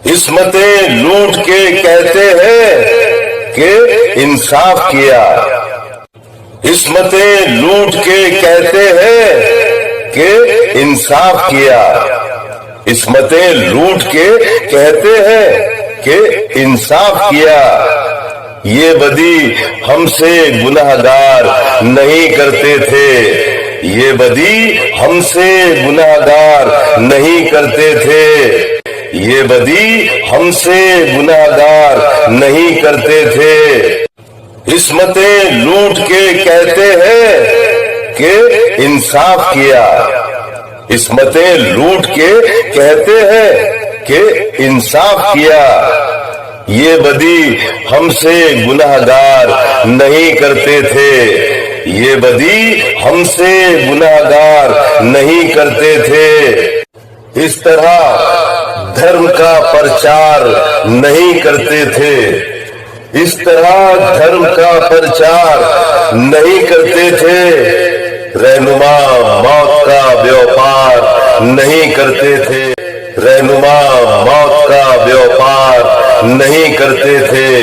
عصمتیں لوٹ کے کہتے ہیں کہ انصاف کیا، عصمتیں لوٹ کے کہتے ہیں کہ انصاف کیا، عصمتیں لوٹ کے کہتے ہیں کہ انصاف کیا، یہ بدی ہم سے گنہگار نہیں کرتے تھے، یہ بدی ہم سے گنہگار نہیں کرتے تھے، یہ بدی ہم سے گنہگار نہیں کرتے تھے، عصمتیں لوٹ کے کہتے ہیں کہ انصاف کیا، عصمتیں لوٹ کے کہتے ہیں کہ انصاف کیا، یہ بدی ہم سے گنہگار نہیں کرتے تھے، یہ بدی ہم سے گنہگار نہیں کرتے تھے، اس طرح دھرم کا پرچار نہیں کرتے تھے، اس طرح دھرم کا پرچار نہیں کرتے تھے، رہنما موت کا بیوپار نہیں کرتے تھے، رہنما موت کا بیوپار نہیں کرتے تھے۔